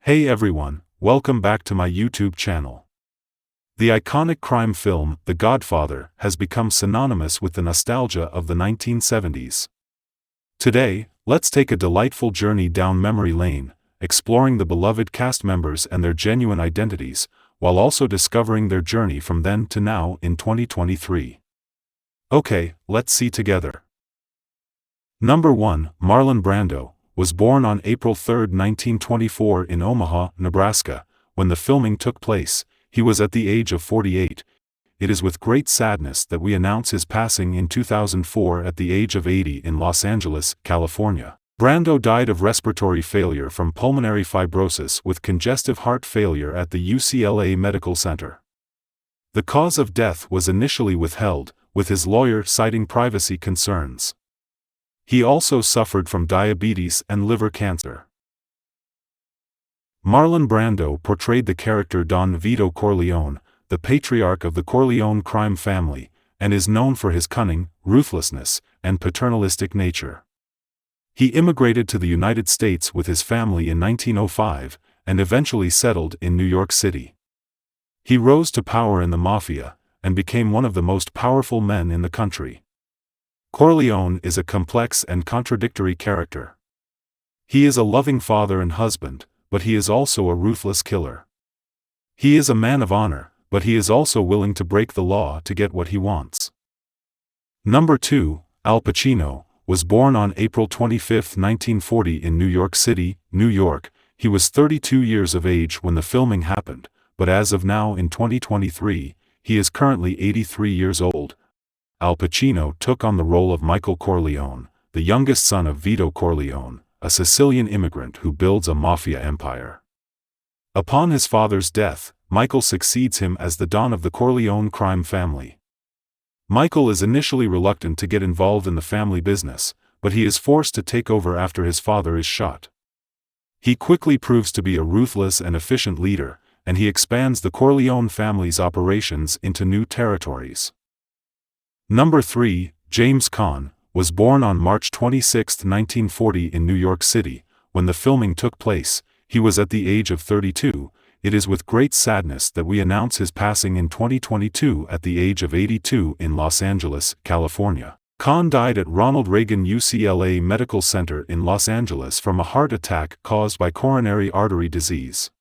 Hey everyone, welcome back to my YouTube channel. The iconic crime film, The Godfather, has become synonymous with the nostalgia of the 1970s. Today, let's take a delightful journey down memory lane, exploring the beloved cast members and their genuine identities, while also discovering their journey from then to now in 2023. Okay, let's see together. Number 1, Marlon Brando, was born on April 3, 1924 in Omaha, Nebraska. When the filming took place, he was at the age of 48. It is with great sadness that we announce his passing in 2004 at the age of 80 in Los Angeles, California. Brando died of respiratory failure from pulmonary fibrosis with congestive heart failure at the UCLA Medical Center. The cause of death was initially withheld, with his lawyer citing privacy concerns. He also suffered from diabetes and liver cancer. Marlon Brando portrayed the character Don Vito Corleone, the patriarch of the Corleone crime family, and is known for his cunning, ruthlessness, and paternalistic nature. He immigrated to the United States with his family in 1905, and eventually settled in New York City. He rose to power in the mafia, and became one of the most powerful men in the country. Corleone is a complex and contradictory character. He is a loving father and husband, but he is also a ruthless killer. He is a man of honor, but he is also willing to break the law to get what he wants. Number 2, Al Pacino, was born on April 25, 1940 in New York City, New York. He was 32 years of age when the filming happened, but as of now in 2023, he is currently 83 years old. Al Pacino took on the role of Michael Corleone, the youngest son of Vito Corleone, a Sicilian immigrant who builds a mafia empire. Upon his father's death, Michael succeeds him as the Don of the Corleone crime family. Michael is initially reluctant to get involved in the family business, but he is forced to take over after his father is shot. He quickly proves to be a ruthless and efficient leader, and he expands the Corleone family's operations into new territories. Number 3, James Caan, was born on March 26, 1940 in New York City. When the filming took place, he was at the age of 32. It is with great sadness that we announce his passing in 2022 at the age of 82 in Los Angeles, California. Caan died at Ronald Reagan UCLA Medical Center in Los Angeles from a heart attack caused by coronary artery disease.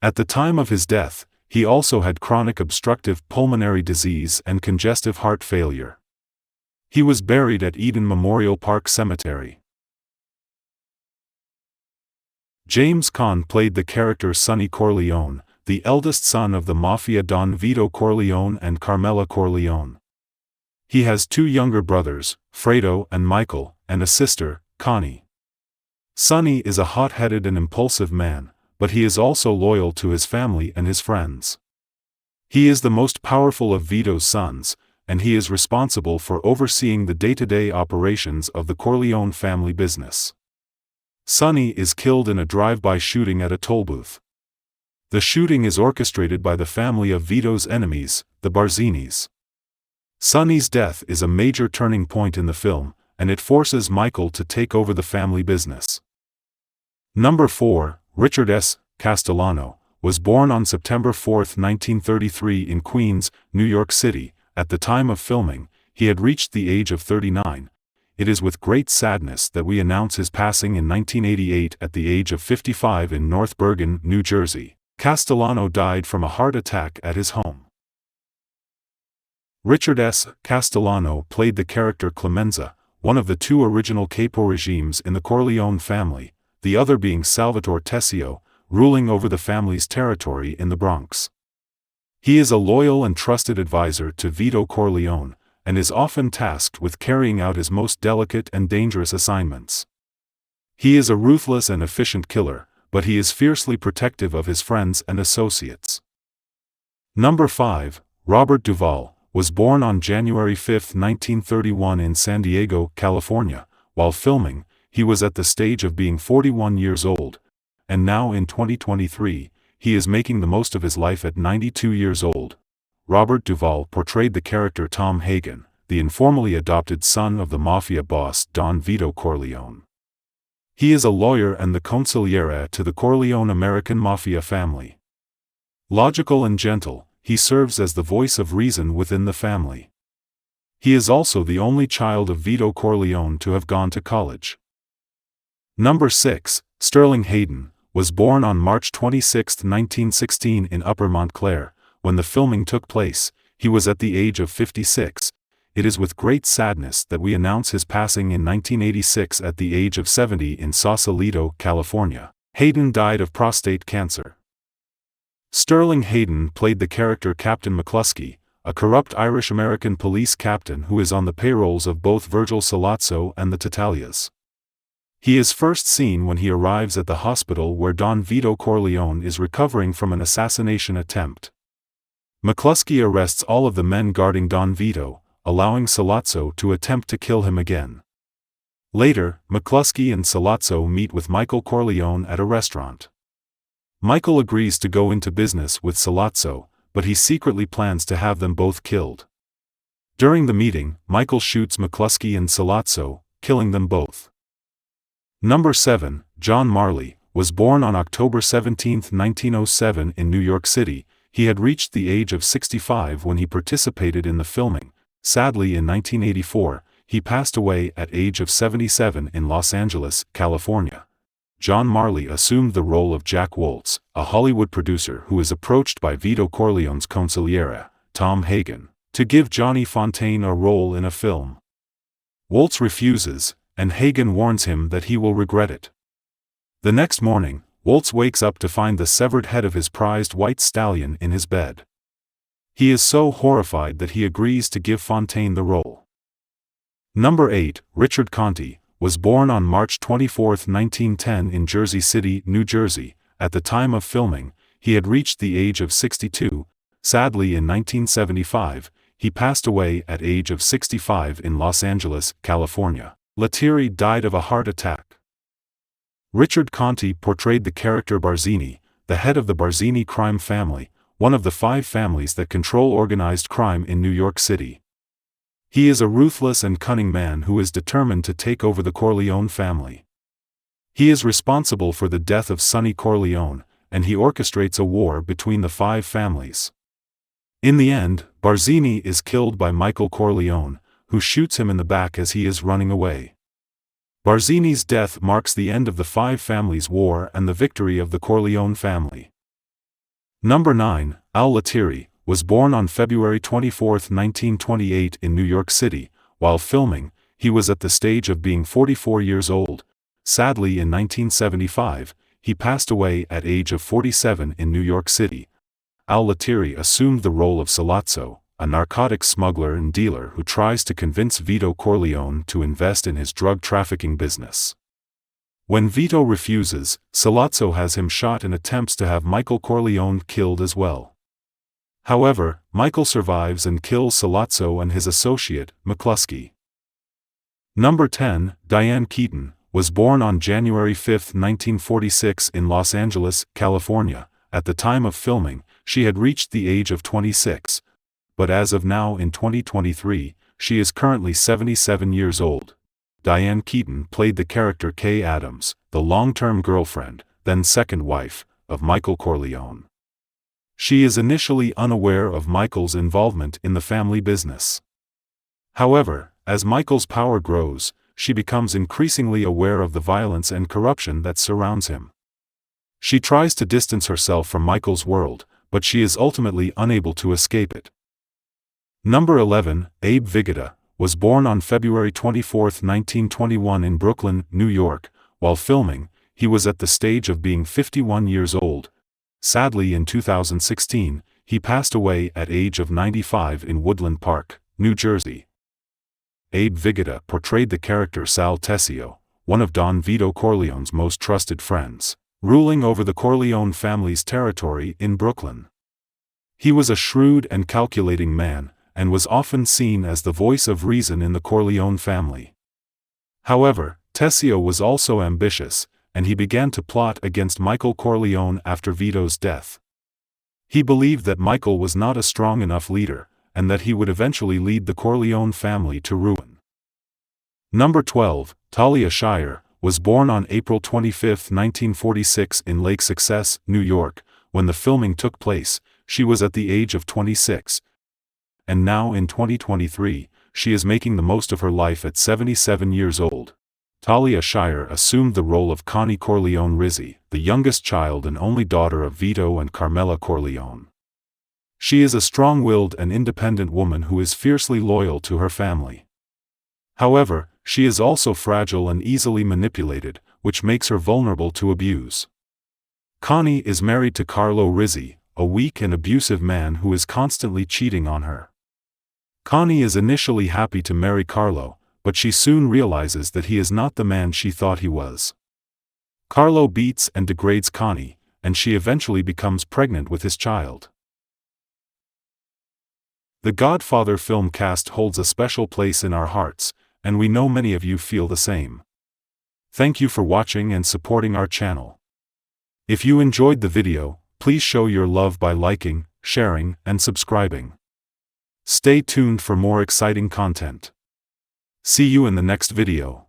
At the time of his death, he also had chronic obstructive pulmonary disease and congestive heart failure. He was buried at Eden Memorial Park Cemetery. James Caan played the character Sonny Corleone, the eldest son of the mafia Don Vito Corleone and Carmela Corleone. He has 2 younger brothers, Fredo and Michael, and a sister, Connie. Sonny is a hot-headed and impulsive man, but he is also loyal to his family and his friends. He is the most powerful of Vito's sons, and he is responsible for overseeing the day-to-day operations of the Corleone family business. Sonny is killed in a drive-by shooting at a toll booth. The shooting is orchestrated by the family of Vito's enemies, the Barzinis. Sonny's death is a major turning point in the film, and it forces Michael to take over the family business. Number 4, Richard S. Castellano, was born on September 4, 1933 in Queens, New York City. At the time of filming, he had reached the age of 39. It is with great sadness that we announce his passing in 1988 at the age of 55 in North Bergen, New Jersey. Castellano died from a heart attack at his home. Richard S. Castellano played the character Clemenza, one of the 2 original capo regimes in the Corleone family, the other being Salvatore Tessio, ruling over the family's territory in the Bronx. He is a loyal and trusted advisor to Vito Corleone, and is often tasked with carrying out his most delicate and dangerous assignments. He is a ruthless and efficient killer, but he is fiercely protective of his friends and associates. Number 5, Robert Duvall, was born on January 5, 1931 in San Diego, California. While filming, he was at the stage of being 41 years old, and now in 2023, he is making the most of his life at 92 years old. Robert Duvall portrayed the character Tom Hagen, the informally adopted son of the mafia boss Don Vito Corleone. He is a lawyer and the consigliere to the Corleone American Mafia family. Logical and gentle, he serves as the voice of reason within the family. He is also the only child of Vito Corleone to have gone to college. Number 6, Sterling Hayden, was born on March 26, 1916 in Upper Montclair. When the filming took place, he was at the age of 56. It is with great sadness that we announce his passing in 1986 at the age of 70 in Sausalito, California. Hayden died of prostate cancer. Sterling Hayden played the character Captain McCluskey, a corrupt Irish-American police captain who is on the payrolls of both Virgil Sollozzo and the Tattaglias. He is first seen when he arrives at the hospital where Don Vito Corleone is recovering from an assassination attempt. McCluskey arrests all of the men guarding Don Vito, allowing Sollozzo to attempt to kill him again. Later, McCluskey and Sollozzo meet with Michael Corleone at a restaurant. Michael agrees to go into business with Sollozzo, but he secretly plans to have them both killed. During the meeting, Michael shoots McCluskey and Sollozzo, killing them both. Number 7, John Marley, was born on October 17, 1907 in New York City. He had reached the age of 65 when he participated in the filming. Sadly, in 1984, he passed away at age of 77 in Los Angeles, California. John Marley assumed the role of Jack Woltz, a Hollywood producer who is approached by Vito Corleone's consigliere, Tom Hagen, to give Johnny Fontane a role in a film. Woltz refuses, and Hagen warns him that he will regret it. The next morning, Woltz wakes up to find the severed head of his prized white stallion in his bed. He is so horrified that he agrees to give Fontane the role. Number 8, Richard Conte, was born on March 24, 1910 in Jersey City, New Jersey. At the time of filming, he had reached the age of 62. Sadly, in 1975, he passed away at age of 65 in Los Angeles, California. Lettieri died of a heart attack. Richard Conte portrayed the character Barzini, the head of the Barzini crime family, one of the 5 families that control organized crime in New York City. He is a ruthless and cunning man who is determined to take over the Corleone family. He is responsible for the death of Sonny Corleone, and he orchestrates a war between the 5 families. In the end, Barzini is killed by Michael Corleone, who shoots him in the back as he is running away. Barzini's death marks the end of the 5 families' war and the victory of the Corleone family. Number 9, Al Lettieri, was born on February 24, 1928 in New York City. While filming, he was at the stage of being 44 years old. Sadly, in 1975, he passed away at age of 47 in New York City. Al Lettieri assumed the role of Sollozzo, a narcotics smuggler and dealer who tries to convince Vito Corleone to invest in his drug trafficking business. When Vito refuses, Sollozzo has him shot and attempts to have Michael Corleone killed as well. However, Michael survives and kills Sollozzo and his associate, McCluskey. Number 10, Diane Keaton, was born on January 5, 1946 in Los Angeles, California. At the time of filming, she had reached the age of 26. But as of now in 2023, she is currently 77 years old. Diane Keaton played the character Kay Adams, the long-term girlfriend, then second wife, of Michael Corleone. She is initially unaware of Michael's involvement in the family business. However, as Michael's power grows, she becomes increasingly aware of the violence and corruption that surrounds him. She tries to distance herself from Michael's world, but she is ultimately unable to escape it. Number 11, Abe Vigoda, was born on February 24, 1921 in Brooklyn, New York. While filming, he was at the stage of being 51 years old. Sadly, in 2016, he passed away at age of 95 in Woodland Park, New Jersey. Abe Vigoda portrayed the character Sal Tessio, one of Don Vito Corleone's most trusted friends, ruling over the Corleone family's territory in Brooklyn. He was a shrewd and calculating man, and was often seen as the voice of reason in the Corleone family. However, Tessio was also ambitious, and he began to plot against Michael Corleone after Vito's death. He believed that Michael was not a strong enough leader, and that he would eventually lead the Corleone family to ruin. Number 12, Talia Shire, was born on April 25, 1946 in Lake Success, New York. When the filming took place, she was at the age of 26. And now in 2023, she is making the most of her life at 77 years old. Talia Shire assumed the role of Connie Corleone Rizzi, the youngest child and only daughter of Vito and Carmela Corleone. She is a strong-willed and independent woman who is fiercely loyal to her family. However, she is also fragile and easily manipulated, which makes her vulnerable to abuse. Connie is married to Carlo Rizzi, a weak and abusive man who is constantly cheating on her. Connie is initially happy to marry Carlo, but she soon realizes that he is not the man she thought he was. Carlo beats and degrades Connie, and she eventually becomes pregnant with his child. The Godfather film cast holds a special place in our hearts, and we know many of you feel the same. Thank you for watching and supporting our channel. If you enjoyed the video, please show your love by liking, sharing, and subscribing. Stay tuned for more exciting content. See you in the next video.